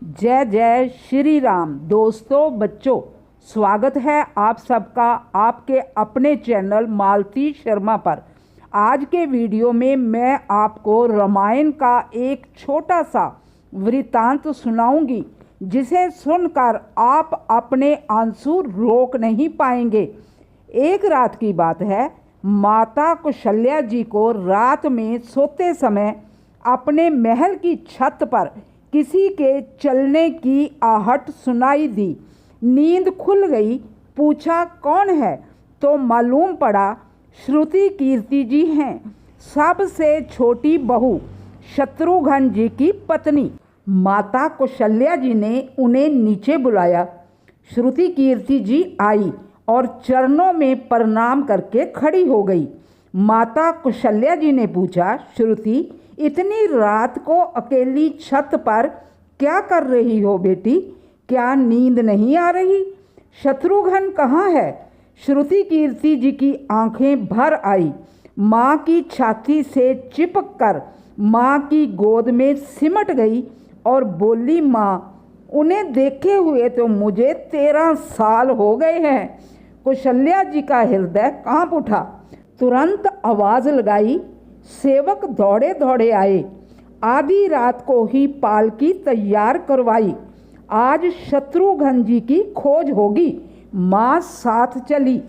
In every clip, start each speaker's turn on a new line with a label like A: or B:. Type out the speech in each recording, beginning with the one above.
A: जय जय श्री राम। दोस्तों, बच्चों, स्वागत है आप सबका आपके अपने चैनल मालती शर्मा पर। आज के वीडियो में मैं आपको रामायण का एक छोटा सा वृतांत सुनाऊंगी, जिसे सुनकर आप अपने आंसू रोक नहीं पाएंगे। एक रात की बात है। माता कौशल्या जी को रात में सोते समय अपने महल की छत पर किसी के चलने की आहट सुनाई दी। नींद खुल गई। पूछा कौन है, तो मालूम पड़ा श्रुति कीर्ति जी हैं, सबसे छोटी बहू शत्रुघ्न जी की पत्नी। माता कौशल्या जी ने उन्हें नीचे बुलाया। श्रुति कीर्ति जी आई और चरणों में प्रणाम करके खड़ी हो गई। माता कौशल्या जी ने पूछा, श्रुति, इतनी रात को अकेली छत पर क्या कर रही हो बेटी? क्या नींद नहीं आ रही? शत्रुघ्न कहाँ है? श्रुति कीर्ति जी की आंखें भर आई। माँ की छाती से चिपक कर माँ की गोद में सिमट गई और बोली, माँ, उन्हें देखे हुए तो मुझे 13 साल हो गए हैं। कौशल्या जी का हृदय कांप उठा। तुरंत आवाज़ लगाई। सेवक दौड़े दौड़े आए। आधी रात को ही पालकी तैयार करवाई। आज शत्रुघ्न जी की खोज होगी। माँ साथ चली।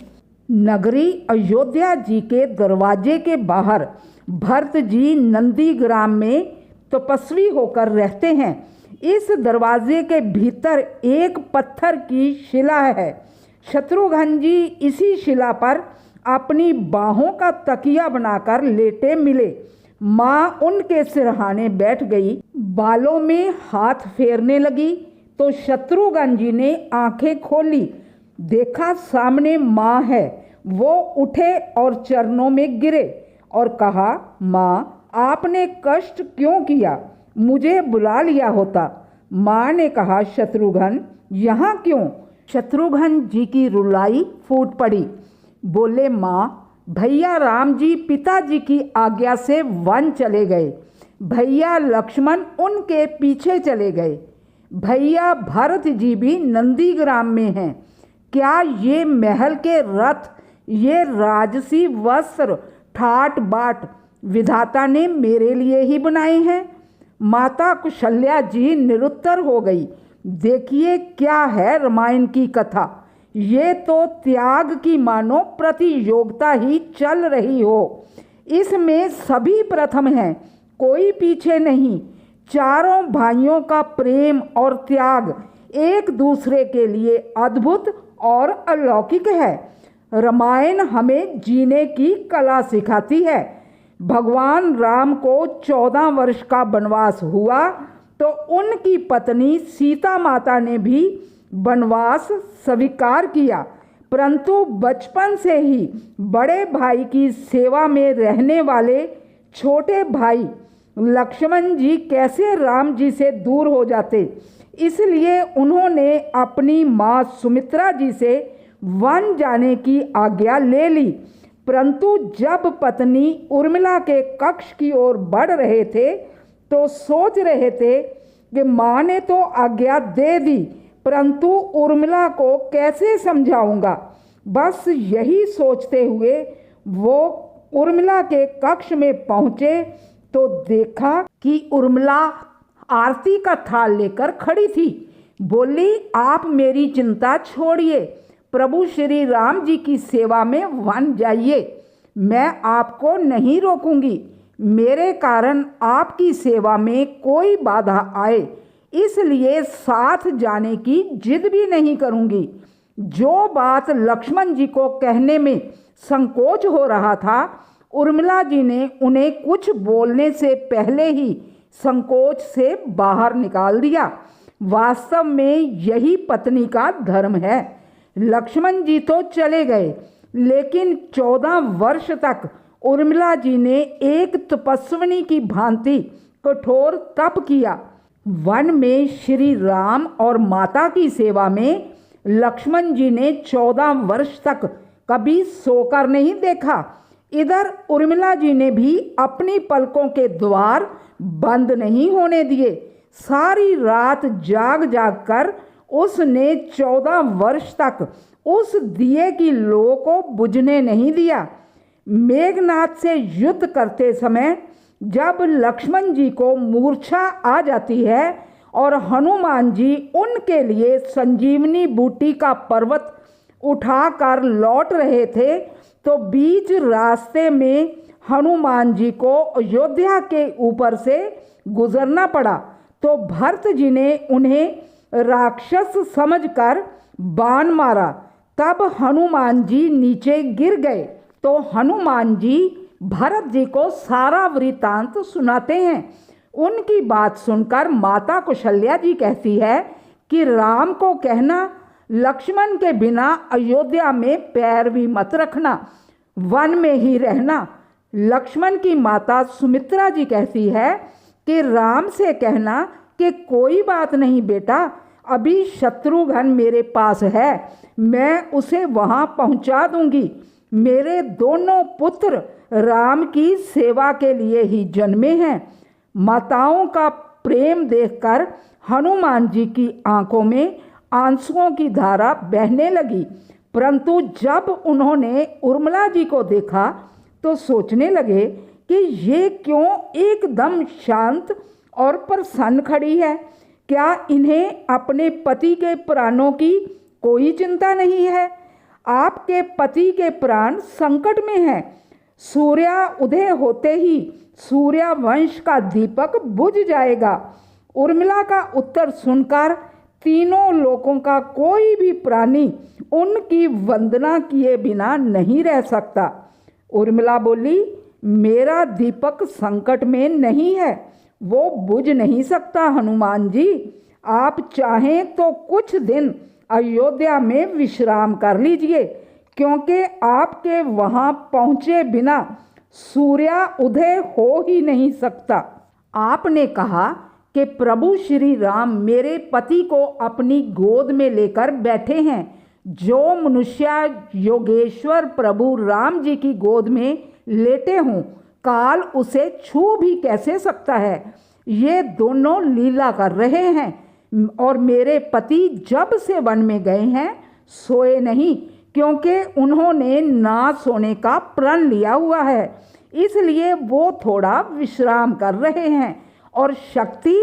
A: नगरी अयोध्या जी के दरवाजे के बाहर भरत जी नंदीग्राम में तपस्वी होकर रहते हैं। इस दरवाजे के भीतर एक पत्थर की शिला है। शत्रुघ्न जी इसी शिला पर अपनी बाहों का तकिया बनाकर लेटे मिले। माँ उनके सिरहाने बैठ गई, बालों में हाथ फेरने लगी तो शत्रुघ्न जी ने आंखें खोली। देखा सामने माँ है। वो उठे और चरणों में गिरे और कहा, माँ, आपने कष्ट क्यों किया? मुझे बुला लिया होता। माँ ने कहा, शत्रुघ्न, यहाँ क्यों? शत्रुघ्न जी की रुलाई फूट पड़ी। बोले, माँ, भैया राम जी पिताजी की आज्ञा से वन चले गए। भैया लक्ष्मण उनके पीछे चले गए। भैया भरत जी भी नंदीग्राम में हैं। क्या ये महल के रथ, ये राजसी वस्त्र ठाट बाट विधाता ने मेरे लिए ही बनाए हैं? माता कौशल्या जी निरुत्तर हो गई। देखिए क्या है रामायण की कथा। ये तो त्याग की मानो प्रतियोगिता ही चल रही हो। इसमें सभी प्रथम हैं, कोई पीछे नहीं। चारों भाइयों का प्रेम और त्याग एक दूसरे के लिए अद्भुत और अलौकिक है। रामायण हमें जीने की कला सिखाती है। भगवान राम को 14 वर्ष का वनवास हुआ तो उनकी पत्नी सीता माता ने भी वनवास स्वीकार किया, परंतु बचपन से ही बड़े भाई की सेवा में रहने वाले छोटे भाई लक्ष्मण जी कैसे राम जी से दूर हो जाते, इसलिए उन्होंने अपनी माँ सुमित्रा जी से वन जाने की आज्ञा ले ली। परंतु जब पत्नी उर्मिला के कक्ष की ओर बढ़ रहे थे तो सोच रहे थे कि माँ ने तो आज्ञा दे दी, परंतु उर्मिला को कैसे समझाऊंगा। बस यही सोचते हुए वो उर्मिला के कक्ष में पहुँचे तो देखा कि उर्मिला आरती का थाल लेकर खड़ी थी। बोली, आप मेरी चिंता छोड़िए, प्रभु श्री राम जी की सेवा में वन जाइए। मैं आपको नहीं रोकूंगी। मेरे कारण आपकी सेवा में कोई बाधा आए, इसलिए साथ जाने की जिद भी नहीं करूंगी। जो बात लक्ष्मण जी को कहने में संकोच हो रहा था, उर्मिला जी ने उन्हें कुछ बोलने से पहले ही संकोच से बाहर निकाल दिया। वास्तव में यही पत्नी का धर्म है। लक्ष्मण जी तो चले गए, लेकिन 14 वर्ष तक उर्मिला जी ने एक तपस्विनी की भांति कठोर तप किया। वन में श्री राम और माता की सेवा में लक्ष्मण जी ने 14 वर्ष तक कभी सोकर नहीं देखा। इधर उर्मिला जी ने भी अपनी पलकों के द्वार बंद नहीं होने दिए। सारी रात जाग जाग कर उसने 14 वर्ष तक उस दिए की लौ को बुझने नहीं दिया। मेघनाथ से युद्ध करते समय जब लक्ष्मण जी को मूर्छा आ जाती है और हनुमान जी उनके लिए संजीवनी बूटी का पर्वत उठाकर लौट रहे थे, तो बीच रास्ते में हनुमान जी को अयोध्या के ऊपर से गुजरना पड़ा। तो भरत जी ने उन्हें राक्षस समझकर बाण मारा। तब हनुमान जी नीचे गिर गए। तो हनुमान जी भरत जी को सारा वृतांत सुनाते हैं। उनकी बात सुनकर माता कौशल्या जी कहती है कि राम को कहना लक्ष्मण के बिना अयोध्या में पैर भी मत रखना, वन में ही रहना। लक्ष्मण की माता सुमित्रा जी कहती है कि राम से कहना कि कोई बात नहीं बेटा, अभी शत्रुघ्न मेरे पास है, मैं उसे वहाँ पहुँचा दूंगी। मेरे दोनों पुत्र राम की सेवा के लिए ही जन्मे हैं। माताओं का प्रेम देखकर हनुमान जी की आंखों में आंसुओं की धारा बहने लगी। परंतु जब उन्होंने उर्मिला जी को देखा तो सोचने लगे कि ये क्यों एकदम शांत और प्रसन्न खड़ी है। क्या इन्हें अपने पति के प्राणों की कोई चिंता नहीं है? आपके पति के प्राण संकट में हैं। सूर्योदय होते ही सूर्य वंश का दीपक बुझ जाएगा। उर्मिला का उत्तर सुनकर तीनों लोकों का कोई भी प्राणी उनकी वंदना किए बिना नहीं रह सकता। उर्मिला बोली, मेरा दीपक संकट में नहीं है, वो बुझ नहीं सकता। हनुमान जी, आप चाहें तो कुछ दिन अयोध्या में विश्राम कर लीजिए, क्योंकि आपके वहाँ पहुँचे बिना सूर्य उदय हो ही नहीं सकता। आपने कहा कि प्रभु श्री राम मेरे पति को अपनी गोद में लेकर बैठे हैं। जो मनुष्य योगेश्वर प्रभु राम जी की गोद में लेटे हों, काल उसे छू भी कैसे सकता है? ये दोनों लीला कर रहे हैं और मेरे पति जब से वन में गए हैं सोए नहीं, क्योंकि उन्होंने ना सोने का प्रण लिया हुआ है, इसलिए वो थोड़ा विश्राम कर रहे हैं। और शक्ति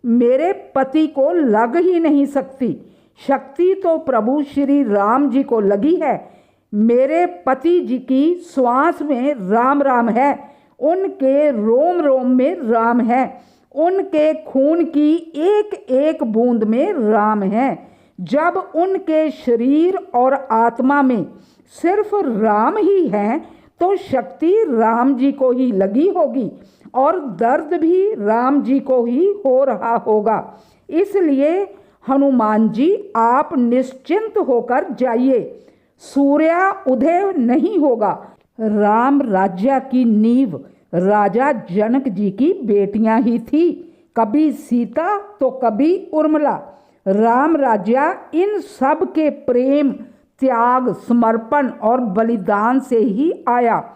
A: मेरे पति को लग ही नहीं सकती। शक्ति तो प्रभु श्री राम जी को लगी है। मेरे पति जी की श्वास में राम राम है, उनके रोम रोम में राम है, उनके खून की एक एक बूंद में राम है। जब उनके शरीर और आत्मा में सिर्फ राम ही है तो शक्ति राम जी को ही लगी होगी और दर्द भी राम जी को ही हो रहा होगा। इसलिए हनुमान जी, आप निश्चिंत होकर जाइए, सूर्य उदय नहीं होगा। राम राज्य की नींव राजा जनक जी की बेटियां ही थी, कभी सीता तो कभी उर्मिला। राम राज्य इन सब के प्रेम, त्याग, समर्पण और बलिदान से ही आया।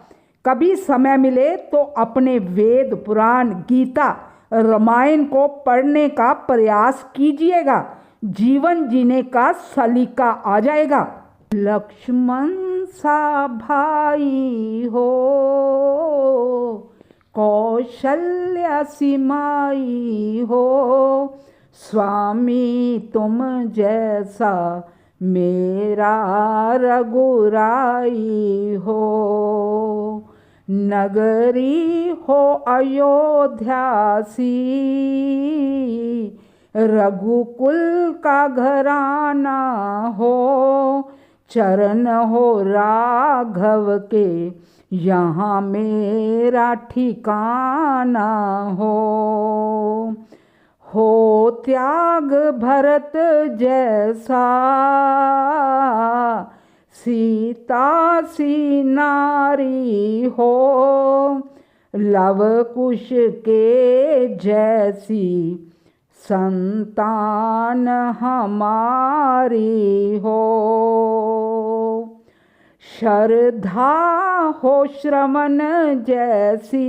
A: कभी समय मिले तो अपने वेद, पुराण, गीता, रामायण को पढ़ने का प्रयास कीजिएगा, जीवन जीने का सलीका आ जाएगा। लक्ष्मण सा भाई हो, कौशल्या सी माई हो, स्वामी तुम जैसा मेरा रघुराई हो। नगरी हो अयोध्या सी, रघुकुल का घराना हो, चरण हो राघव के यहाँ मेरा ठिकाना हो त्याग भरत जैसा, सीता सी नारी हो, लव कुश के जैसी संतान हमारी हो। श्रद्धा हो श्रवण जैसी,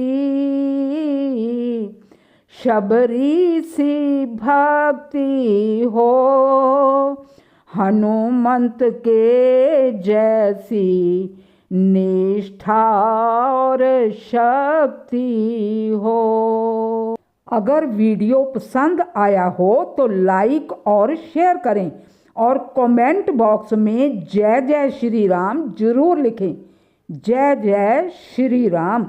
A: शबरी सी भक्ति हो, हनुमंत के जैसी निष्ठा और शक्ति हो। अगर वीडियो पसंद आया हो तो लाइक और शेयर करें और कमेंट बॉक्स में जय जय श्री राम जरूर लिखें। जय जय श्री राम।